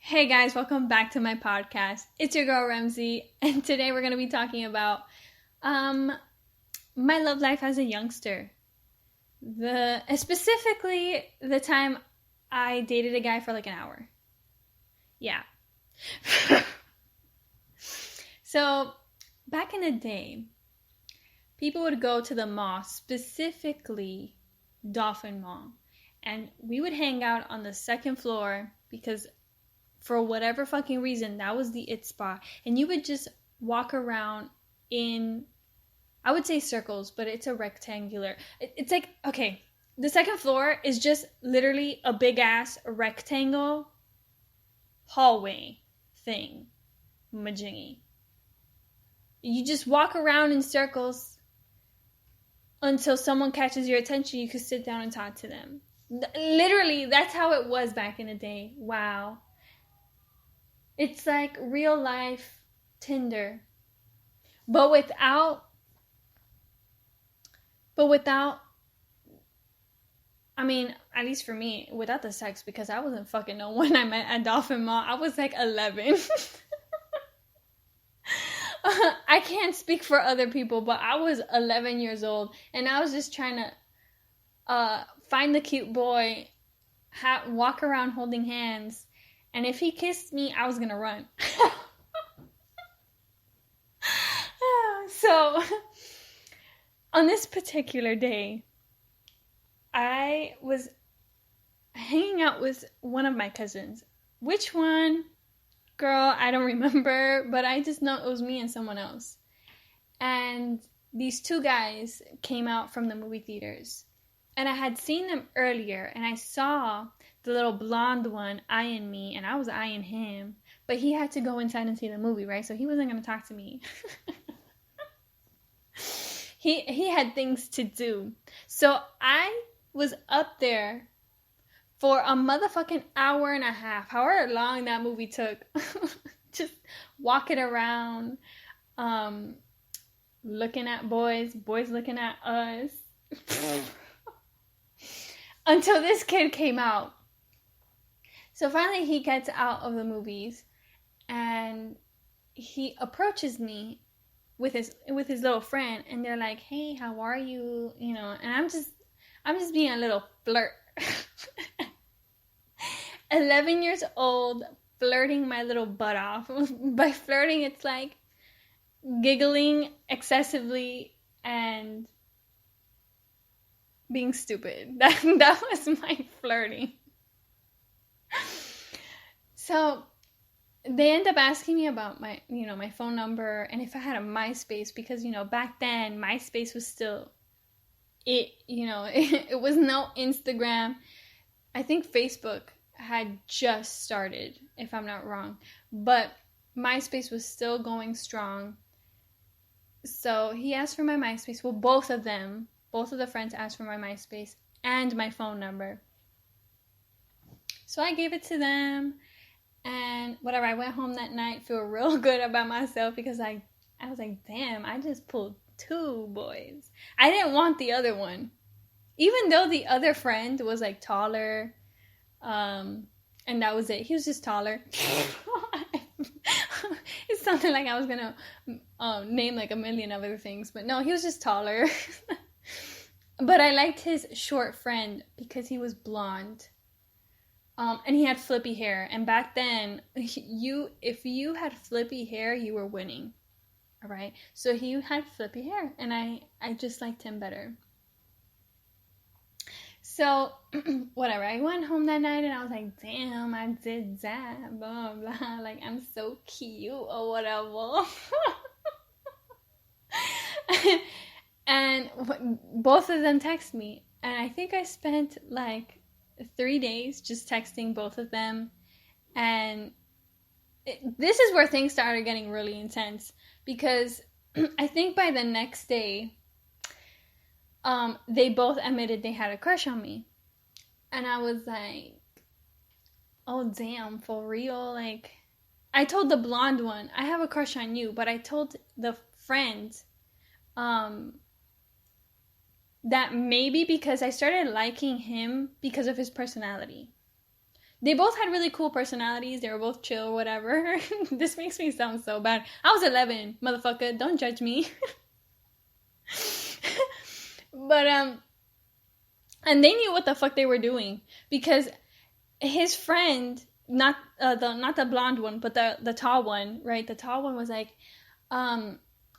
Hey guys, welcome back to my podcast. It's your girl Remzy, and today we're going to be talking about my love life as a youngster. Specifically the time I dated a guy for like an hour. Yeah. So, back in the day, people would go to the mall, specifically Dolphin Mall, and we would hang out on the second floor because for whatever fucking reason, that was the it spot. And you would just walk around in, I would say circles, but it's a rectangular. It's like, okay, the second floor is just literally a big ass rectangle hallway thing. Majingy. You just walk around in circles until someone catches your attention. You could sit down and talk to them. Literally, that's how it was back in the day. Wow. It's like real life Tinder, but without, I mean, at least for me, without the sex, because I wasn't fucking no one I met at Dolphin Mall. I was like 11. I can't speak for other people, but I was 11 years old, and I was just trying to find the cute boy, walk around holding hands. And if he kissed me, I was going to run. So, on this particular day, I was hanging out with one of my cousins. Which one? Girl, I don't remember, but I just know it was me and someone else. And these two guys came out from the movie theaters. And I had seen them earlier, and I saw the little blonde one eyeing me, and I was eyeing him. But he had to go inside and see the movie, right? So he wasn't going to talk to me. He had things to do. So I was up there for a motherfucking hour and a half, however long that movie took. Just walking around, looking at boys looking at us. Until this kid came out. So finally he gets out of the movies and he approaches me with his little friend, and they're like, "Hey, how are you?" You know, and I'm just being a little flirt. 11 years old, flirting my little butt off. By flirting, it's like giggling excessively and being stupid. That was my flirting. So they end up asking me about my phone number and if I had a MySpace, because back then MySpace was still it was no Instagram. I think Facebook had just started, if I'm not wrong, but MySpace was still going strong. So he asked for my MySpace. Well, both of the friends asked for my MySpace and my phone number. So I gave it to them, and whatever, I went home that night, feel real good about myself, because I was like, damn, I just pulled two boys. I didn't want the other one. Even though the other friend was like taller, and that was it. He was just taller. It sounded like I was gonna name like a million other things, but no, he was just taller. But I liked his short friend because he was blonde. And he had flippy hair. And back then, if you had flippy hair, you were winning. All right? So he had flippy hair, and I just liked him better. So, whatever. I went home that night, and I was like, damn, I did that. Blah, blah. Like, I'm so cute or whatever. And both of them text me. And I think I spent like 3 days just texting both of them. And this is where things started getting really intense, because I think by the next day, they both admitted they had a crush on me. And I was like, oh damn, for real? Like, I told the blonde one, I have a crush on you, but I told the friend that maybe because I started liking him because of his personality. They both had really cool personalities. They were both chill, whatever. This makes me sound so bad. I was 11, motherfucker. Don't judge me. But, and they knew what the fuck they were doing. Because his friend, not the blonde one, but the tall one, right? The tall one was like, I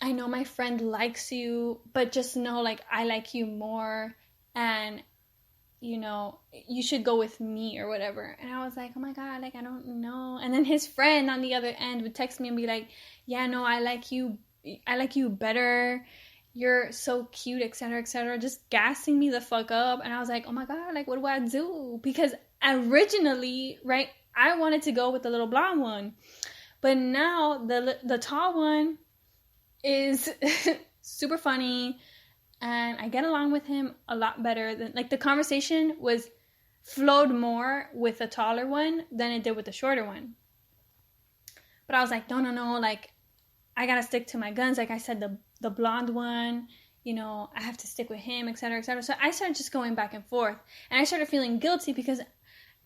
know my friend likes you, but just know, like, I like you more. And, you know, you should go with me or whatever. And I was like, oh my God, like, I don't know. And then his friend on the other end would text me and be like, yeah, no, I like you better. You're so cute, etc., just gassing me the fuck up. And I was like, oh my God, like, what do I do? Because originally, right, I wanted to go with the little blonde one. But now the tall one is super funny. And I get along with him a lot better than, like, the conversation flowed more with the taller one than it did with the shorter one. But I was like, no, like, I gotta stick to my guns. Like I said, the blonde one, you know, I have to stick with him, etc., etc. So I started just going back and forth. And I started feeling guilty because,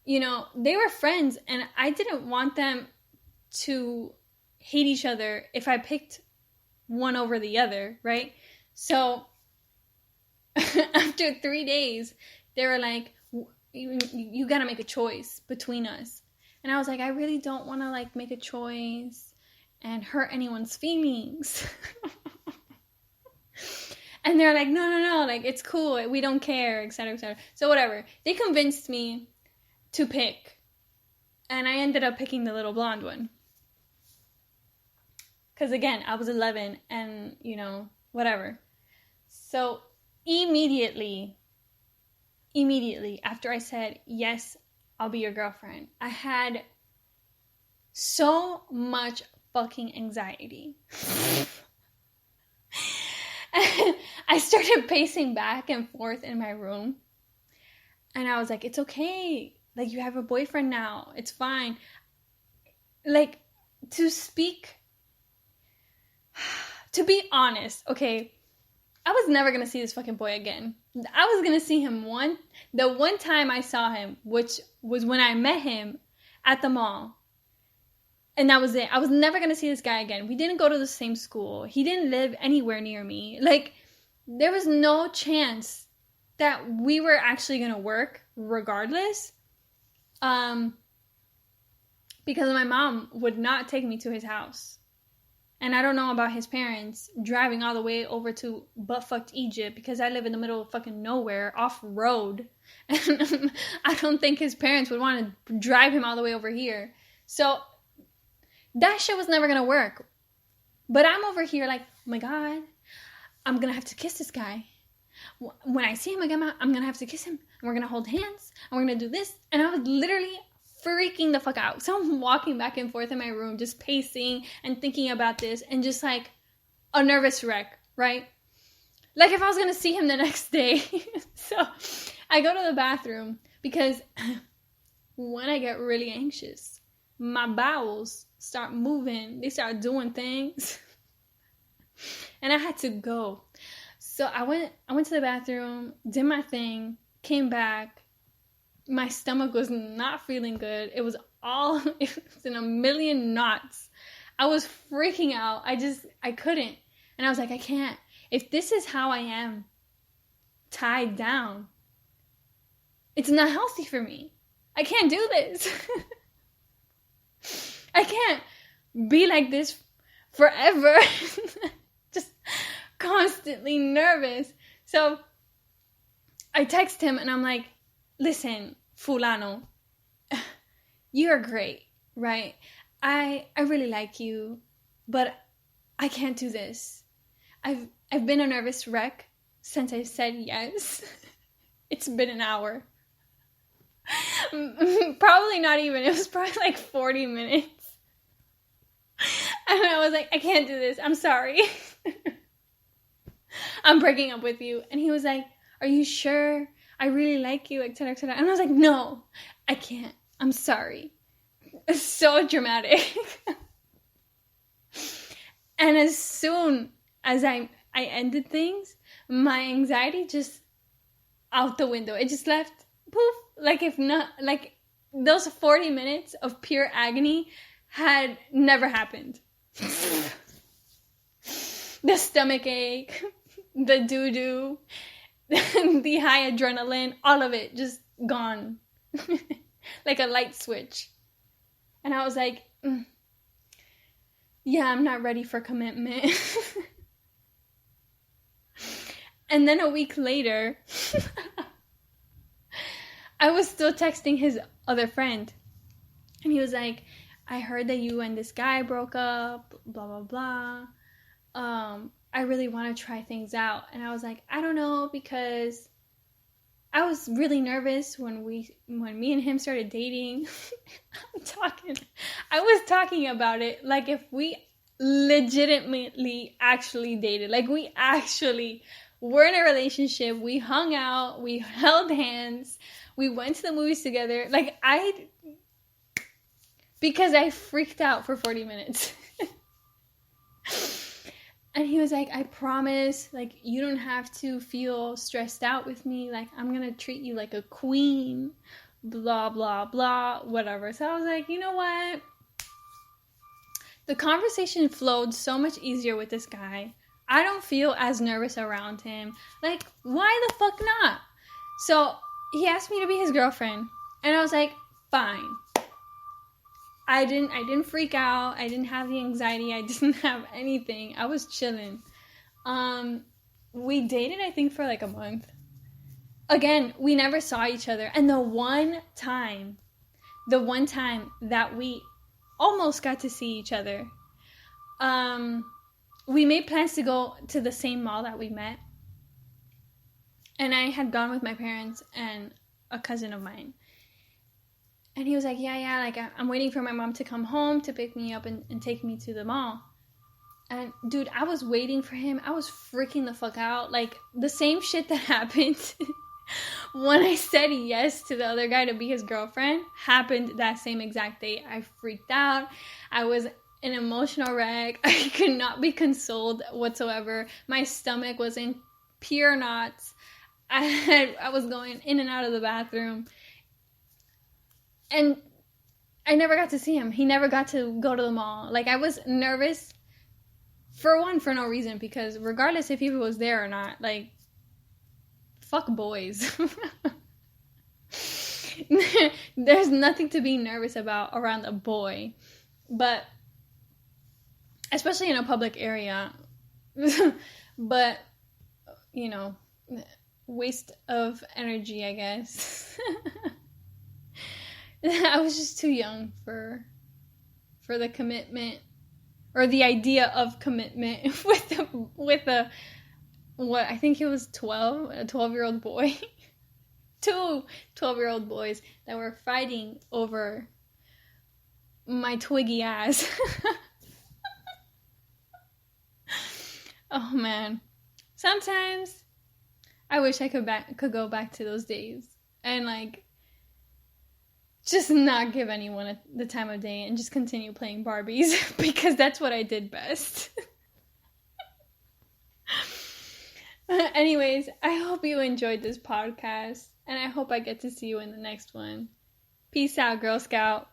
you know, they were friends and I didn't want them to hate each other if I picked one over the other, right? So after 3 days, they were like, you gotta make a choice between us. And I was like, I really don't want to, like, make a choice and hurt anyone's feelings. And they're like, no, like, it's cool, we don't care, etc., etc. So whatever, they convinced me to pick, and I ended up picking the little blonde one. Because again, I was 11, and, you know, whatever. So immediately after I said, yes, I'll be your girlfriend, I had so much fucking anxiety. I started pacing back and forth in my room. And I was like, it's okay. Like, you have a boyfriend now. It's fine. Like, to be honest, okay, I was never going to see this fucking boy again. I was going to see him the one time I saw him, which was when I met him at the mall. And that was it. I was never going to see this guy again. We didn't go to the same school. He didn't live anywhere near me. Like, there was no chance that we were actually going to work regardless. Because my mom would not take me to his house. And I don't know about his parents driving all the way over to butt-fucked Egypt because I live in the middle of fucking nowhere, off-road. And I don't think his parents would want to drive him all the way over here. So that shit was never going to work. But I'm over here like, oh my God, I'm going to have to kiss this guy. When I see him again, I'm going to have to kiss him. And we're going to hold hands. And we're going to do this. And I was literally freaking the fuck out. So I'm walking back and forth in my room, just pacing and thinking about this. And just like a nervous wreck, right? Like if I was going to see him the next day. So I go to the bathroom because when I get really anxious, my bowels start moving. They start doing things. And I had to go. So I went to the bathroom, did my thing, came back. My stomach was not feeling good. It was in a million knots. I was freaking out. I couldn't. And I was like, I can't. If this is how I am, tied down, it's not healthy for me. I can't do this. I can't be like this forever. Just constantly nervous. So I text him and I'm like, listen, fulano, you're great, right? I really like you, but I can't do this. I've been a nervous wreck since I said yes. It's been an hour. Probably not even. It was probably like 40 minutes. And I was like, I can't do this. I'm sorry. I'm breaking up with you. And he was like, are you sure? I really like you, etc., etc. And I was like, no, I can't. I'm sorry. It's so dramatic. And as soon as I ended things, my anxiety just out the window. It just left, poof, like if not, like those 40 minutes of pure agony had never happened. The stomach ache, the doo-doo, the high adrenaline, all of it just gone. Like a light switch. And I was like, yeah, I'm not ready for commitment. And then a week later, I was still texting his other friend. And he was like, I heard that you and this guy broke up, blah, blah, blah. I really want to try things out. And I was like, I don't know, because I was really nervous when me and him started dating. I was talking about it like if we legitimately actually dated. Like we actually were in a relationship. We hung out. We held hands. We went to the movies together. Because I freaked out for 40 minutes. And he was like, I promise, like, you don't have to feel stressed out with me. Like, I'm going to treat you like a queen, blah, blah, blah, whatever. So I was like, you know what? The conversation flowed so much easier with this guy. I don't feel as nervous around him. Like, why the fuck not? So he asked me to be his girlfriend. And I was like, fine. I didn't freak out. I didn't have the anxiety. I didn't have anything. I was chilling. We dated, I think, for like a month. Again, we never saw each other. And the one time that we almost got to see each other, we made plans to go to the same mall that we met. And I had gone with my parents and a cousin of mine. And he was like, yeah, like, I'm waiting for my mom to come home to pick me up and take me to the mall. And, dude, I was waiting for him. I was freaking the fuck out. Like, the same shit that happened when I said yes to the other guy to be his girlfriend happened that same exact day. I freaked out. I was an emotional wreck. I could not be consoled whatsoever. My stomach was in pure knots. I was going in and out of the bathroom. And I never got to see him. He never got to go to the mall. Like, I was nervous, for no reason, because regardless if he was there or not, like, fuck boys. There's nothing to be nervous about around a boy. But, especially in a public area. But, you know, waste of energy, I guess. I was just too young for the commitment, or the idea of commitment with a what I think he was 12, a 12-year-old boy. Two 12-year-old boys that were fighting over my twiggy ass. Oh man. Sometimes I wish I could go back to those days and like just not give anyone the time of day and just continue playing Barbies because that's what I did best. Anyways, I hope you enjoyed this podcast and I hope I get to see you in the next one. Peace out, Girl Scout.